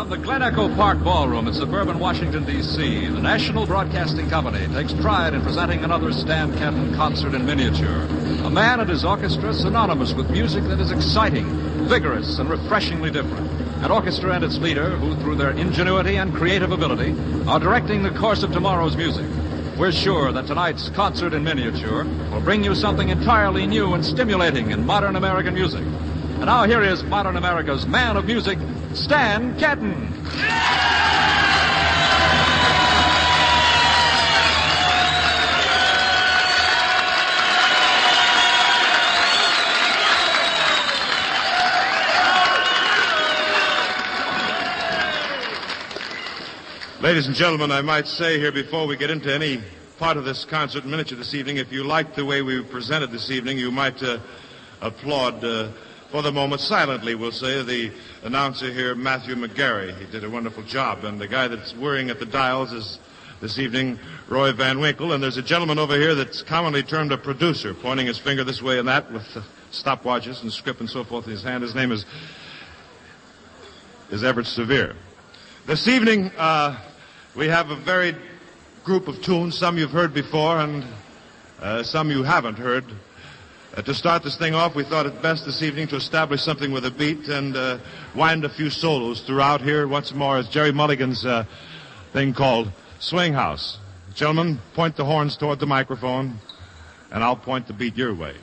From the Glen Echo Park Ballroom in suburban Washington, D.C., the National Broadcasting Company takes pride in presenting another Stan Kenton concert in miniature. A man and his orchestra synonymous with music that is exciting, vigorous, and refreshingly different. An orchestra and its leader who, through their ingenuity and creative ability, are directing the course of tomorrow's music. We're sure that tonight's concert in miniature will bring you something entirely new and stimulating in modern American music. And now here is modern America's man of music, Stan Kenton. Ladies and gentlemen, I might say here before we get into any part of this concert in miniature this evening, if you like the way we presented this evening, you might applaud for the moment, silently, we'll say, the announcer here, Matthew McGarry. He did a wonderful job. And the guy that's whirring at the dials is, this evening, Roy Van Winkle. And there's a gentleman over here that's commonly termed a producer, pointing his finger this way and that with stopwatches and script and so forth in his hand. His name is Everett Sevier. This evening, we have a varied group of tunes, some you've heard before and some you haven't heard. To start this thing off, we thought it best this evening to establish something with a beat and wind a few solos throughout here. Once more is Jerry Mulligan's thing called Swing House. Gentlemen, point the horns toward the microphone, and I'll point the beat your way.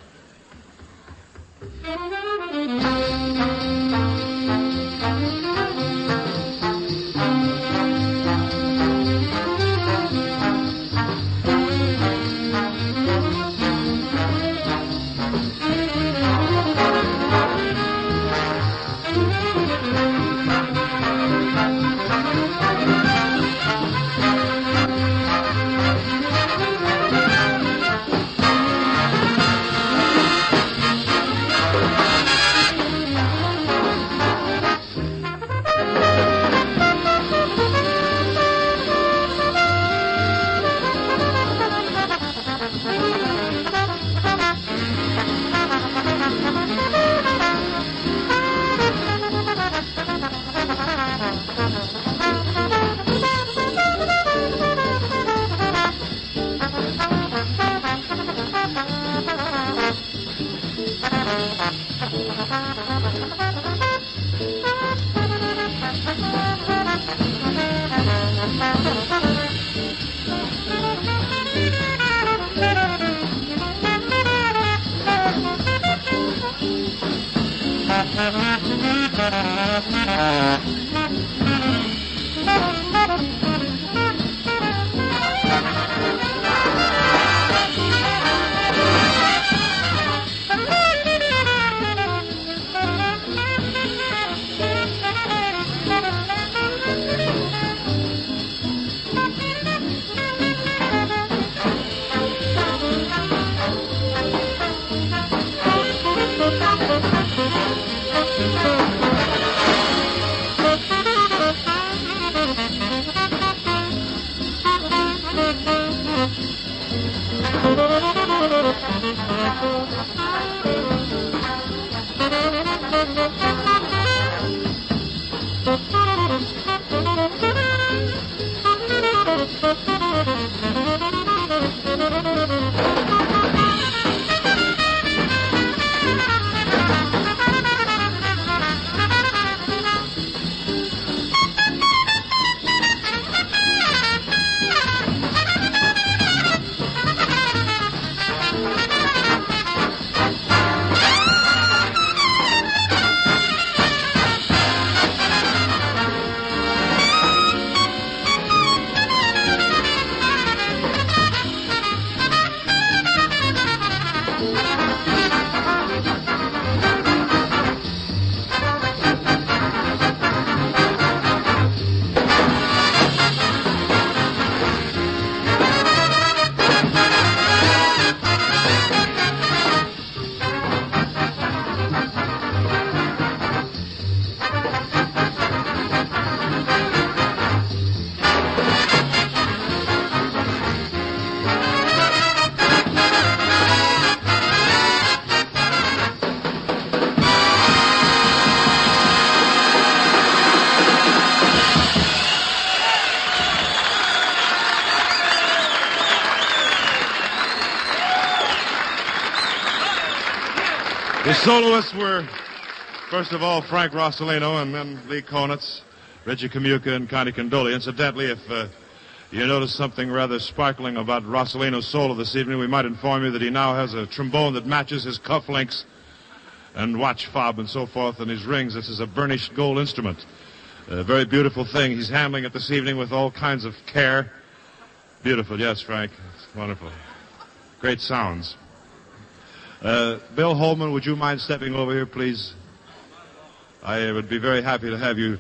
The soloists were, first of all, Frank Rossellino and then Lee Konitz, Reggie Kamuka, and Connie Condoli. Incidentally, if you notice something rather sparkling about Rossellino's solo this evening, we might inform you that he now has a trombone that matches his cufflinks and watch fob and so forth and his rings. This is a burnished gold instrument. A very beautiful thing. He's handling it this evening with all kinds of care. Beautiful, yes, Frank. It's wonderful. Great sounds. Bill Holman, would you mind stepping over here, please? I would be very happy to have you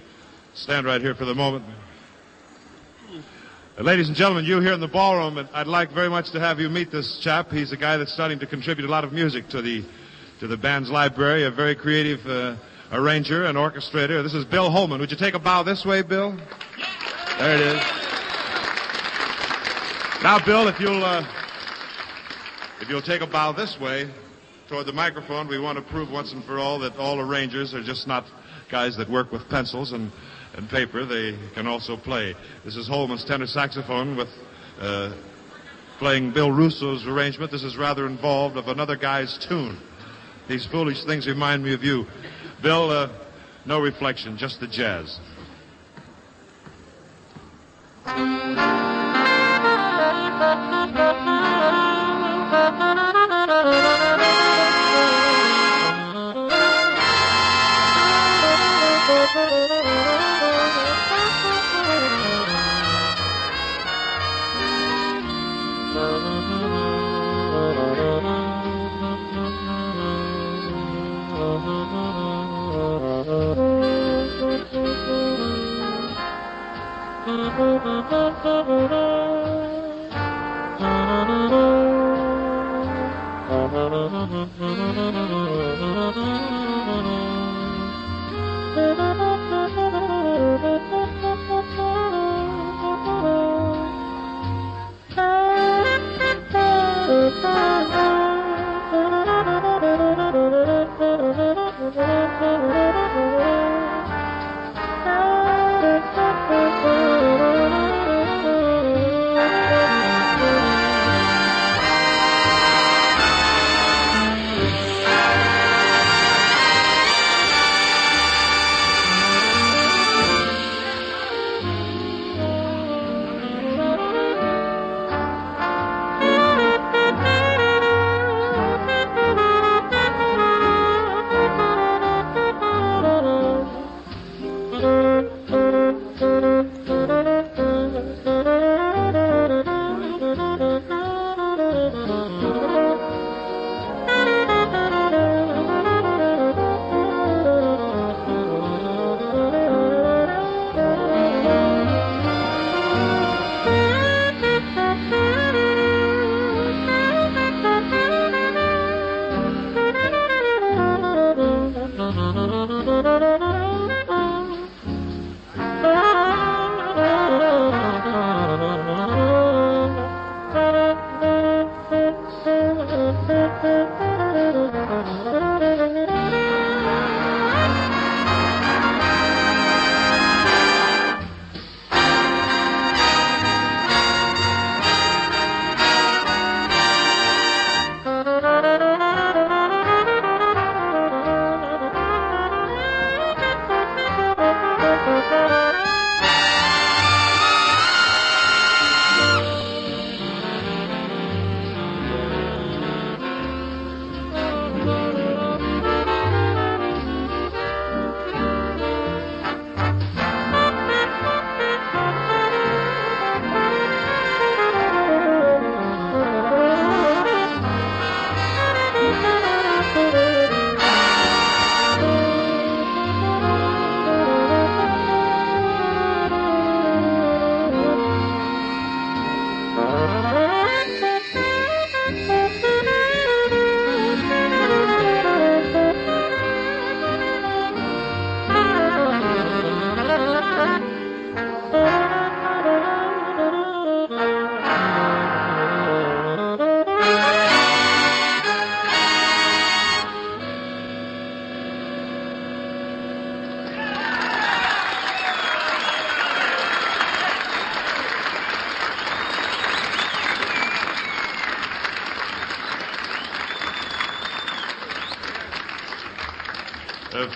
stand right here for the moment. Ladies and gentlemen, you here in the ballroom, I'd like very much to have you meet this chap. He's a guy that's starting to contribute a lot of music to the band's library, a very creative arranger and orchestrator. This is Bill Holman. Would you take a bow this way, Bill? There it is. Now, Bill, if you'll take a bow this way toward the microphone, we want to prove once and for all that all arrangers are just not guys that work with pencils and paper. They can also play. This is Holman's tenor saxophone with playing Bill Russo's arrangement. This is rather involved of another guy's tune. These foolish things remind me of you. Bill, no reflection, just the jazz.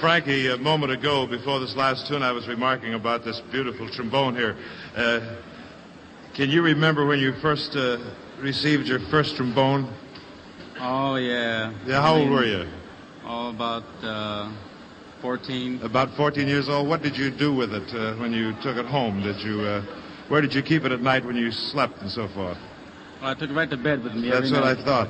Frankie, a moment ago, before this last tune, I was remarking about this beautiful trombone here. Can you remember when you first received your first trombone? Oh, yeah. Yeah, how old were you? Oh, about 14. About 14 years old. What did you do with it when you took it home? Where did you keep it at night when you slept and so forth? Well, I took it right to bed with me. That's every what night. I thought.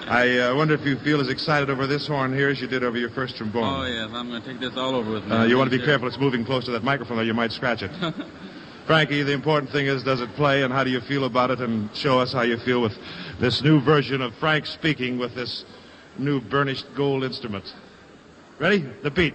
I wonder if you feel as excited over this horn here as you did over your first trombone. Oh, yes. I'm going to take this all over with me. You want to be careful. It's moving close to that microphone, or you might scratch it. Frankie, the important thing is, does it play, and how do you feel about it? And show us how you feel with this new version of Frank speaking with this new burnished gold instrument. Ready? The beat.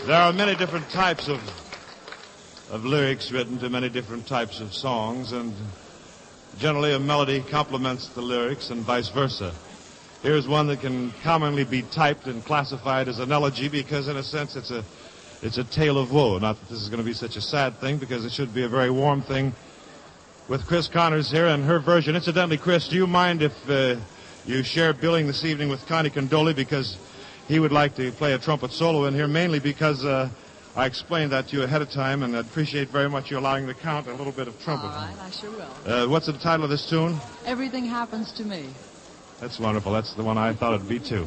There are many different types of lyrics written to many different types of songs, and generally a melody complements the lyrics and vice versa. Here's one that can commonly be typed and classified as an elegy because, in a sense, it's a tale of woe. Not that this is going to be such a sad thing, because it should be a very warm thing. With Chris Connors here and her version. Incidentally, Chris, do you mind if you share billing this evening with Connie Condoli, because he would like to play a trumpet solo in here, mainly because I explained that to you ahead of time, and I'd appreciate very much you allowing the count a little bit of trumpet. All right, I sure will. What's the title of this tune? Everything Happens to Me. That's wonderful. That's the one I thought it'd be, too.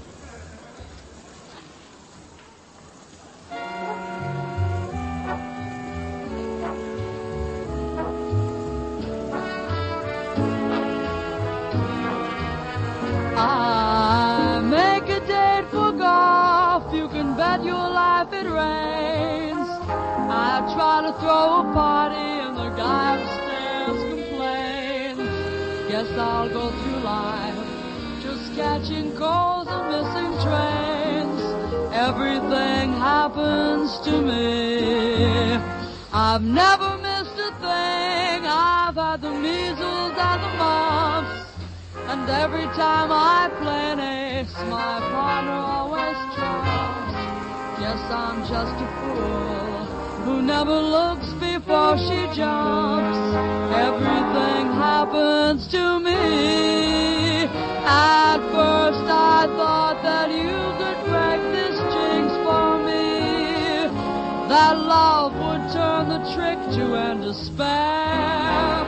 if it rains. I try to throw a party and the guy upstairs complains. Guess I'll go through life just catching calls and missing trains. Everything happens to me. I've never missed a thing. I've had the measles and the mumps. And every time I play an ace, my partner always trumps. Guess I'm just a fool who never looks before she jumps. Everything happens to me. At first I thought that you could break this jinx for me, that love would turn the trick to end despair.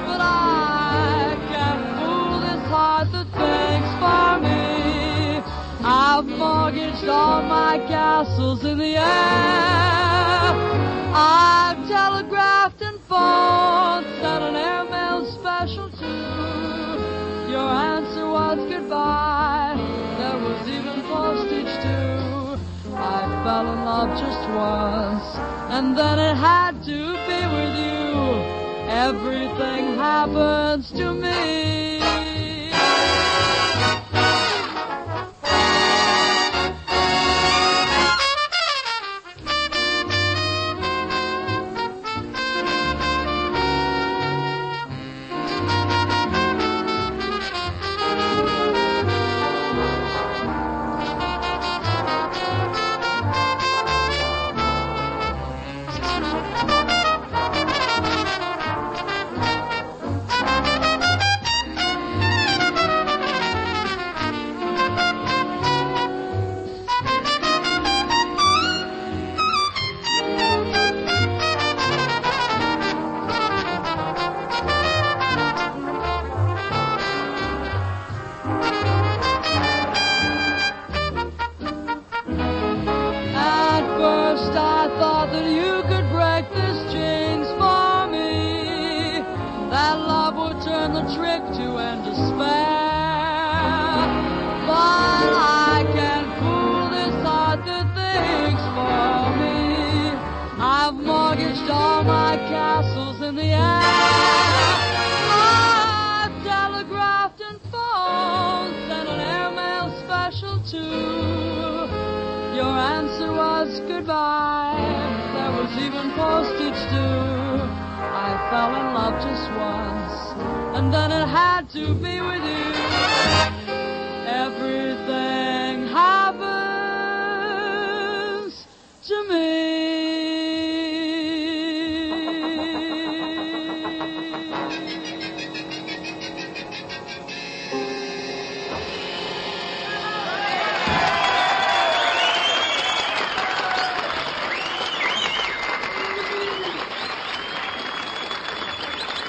But I can't fool this heart that thinks for me. I've mortgaged all my castles in the air. I've telegraphed and phoned, sent an airmail special too. Your answer was goodbye. There was even postage too. I fell in love just once, and then it had to be with you. Everything happens to me.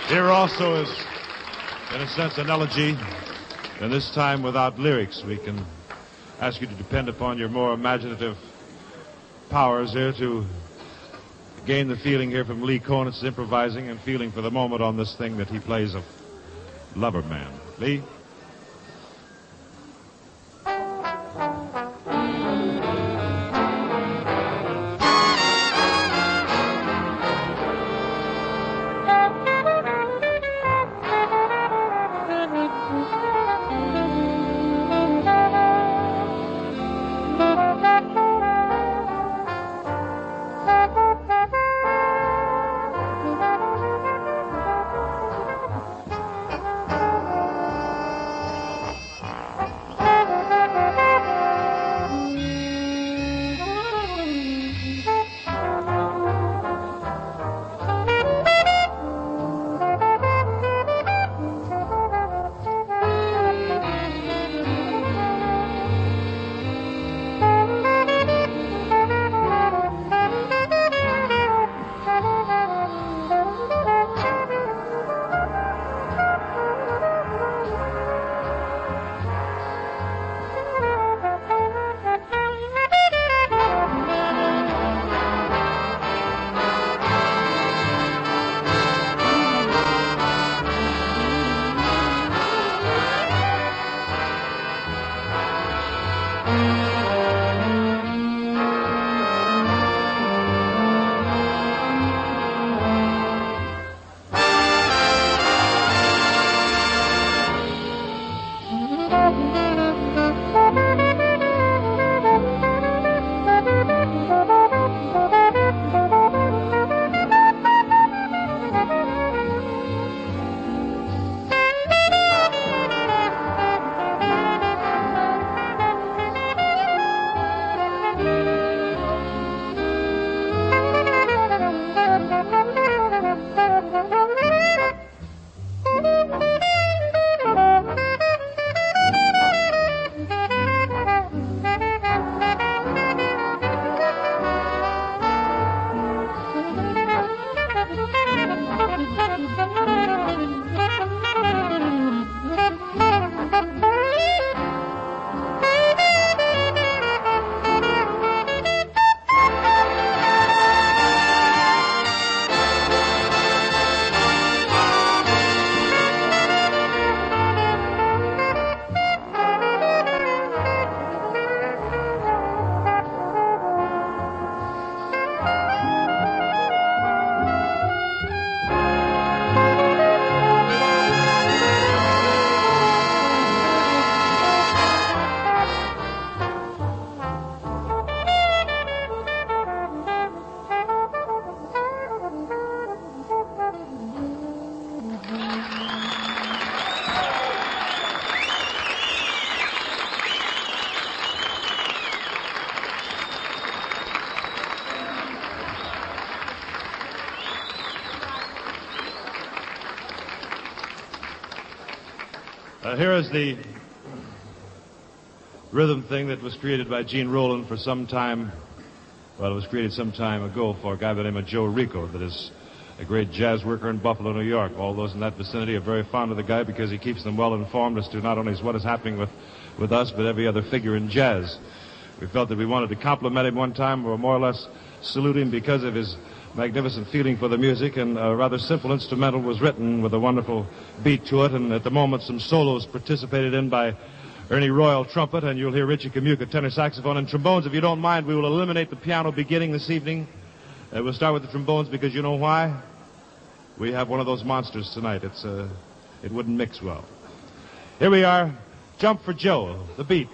Here also is, in a sense, an elegy, and this time without lyrics. We can ask you to depend upon your more imaginative powers here to gain the feeling here from Lee Konitz improvising and feeling for the moment on this thing that he plays of Lover Man. Lee? Here is the rhythm thing that was created by Gene Roland for some time. Well, it was created some time ago for a guy by the name of Joe Rico, that is a great jazz worker in Buffalo, New York. All those in that vicinity are very fond of the guy because he keeps them well informed as to not only what is happening with us, but every other figure in jazz. We felt that we wanted to compliment him one time, or more or less salute him because of his magnificent feeling for the music, and a rather simple instrumental was written with a wonderful beat to it, and at the moment some solos participated in by Ernie Royal, trumpet, and you'll hear Richie Kamuka, tenor saxophone, and trombones. If you don't mind, we will eliminate the piano beginning this evening. We'll start with the trombones because you know why? We have one of those monsters tonight. It wouldn't mix well. Here we are, Jump for Joe, the beat.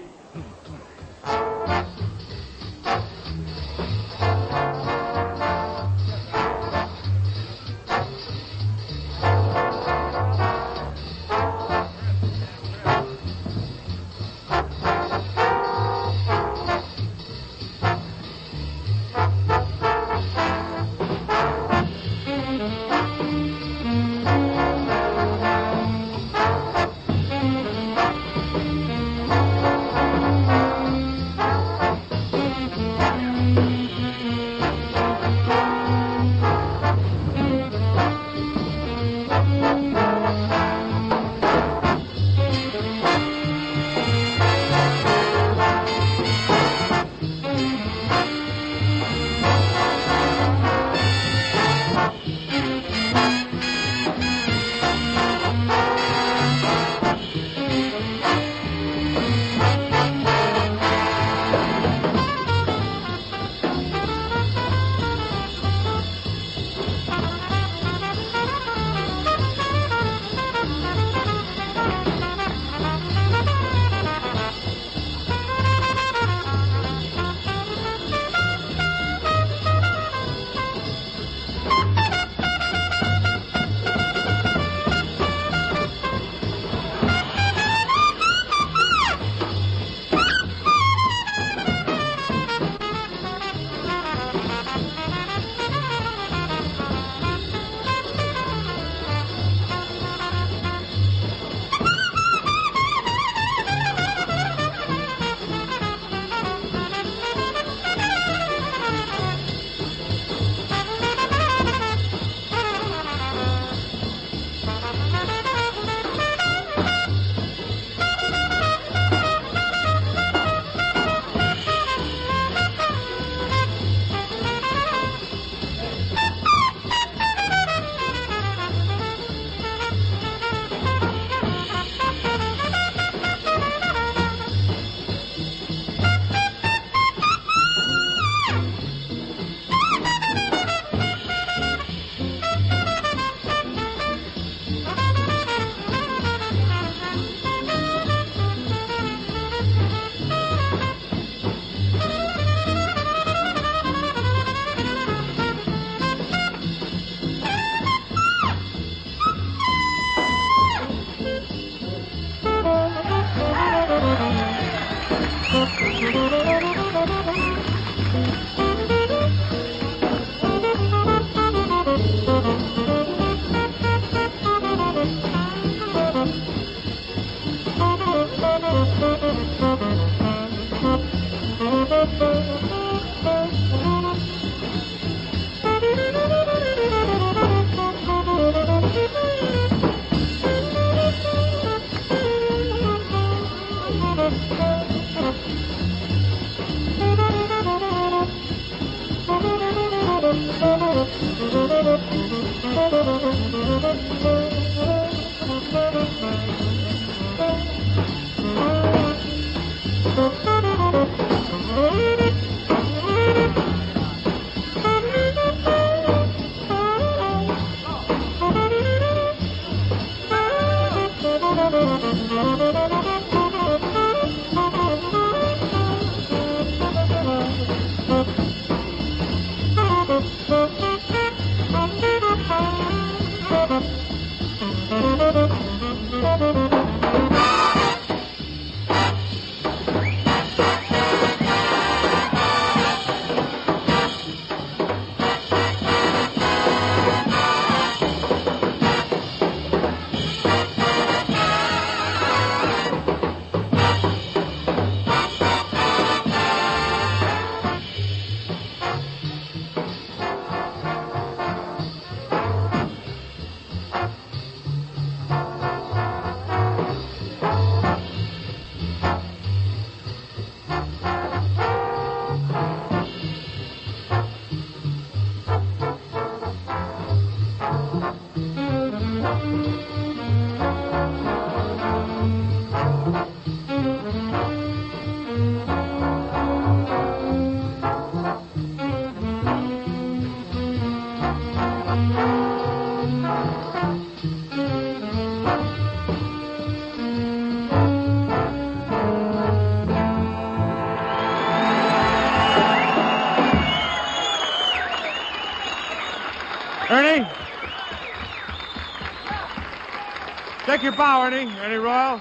Take your bow, Ernie. Ernie Royal.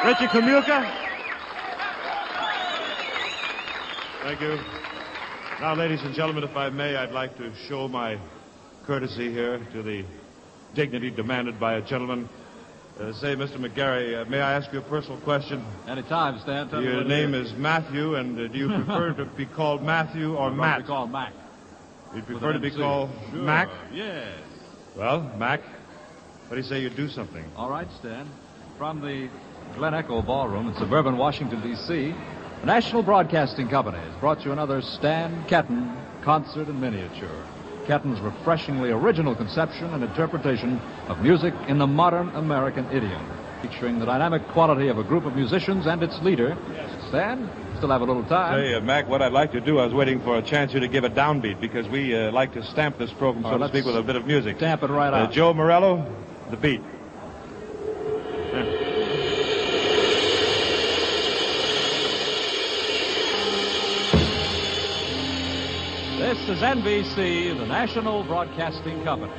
Richie Kamuka. Thank you. Now, ladies and gentlemen, if I may, I'd like to show my courtesy here to the dignity demanded by a gentleman. Say, Mr. McGarry, may I ask you a personal question? Anytime, Stan. Tell me Your what it name is. is Matthew, and do you prefer to be called Matthew or Matt? Be called Mac. You'd prefer to be MC. called Sure. Mac? Yes. Well, Mac, what do you say you do something? All right, Stan. From the Glen Echo Ballroom in suburban Washington, D.C., the National Broadcasting Company has brought you another Stan Kenton concert in miniature. Kenton's refreshingly original conception and interpretation of music in the modern American idiom, featuring the dynamic quality of a group of musicians and its leader. Stan, still have a little time. Say, Mac, what I'd like to do, I was waiting for a chance here to give a downbeat because we like to stamp this program, so to speak, with a bit of music. Stamp it right out. Joe Morello, the beat. This is NBC, the National Broadcasting Company.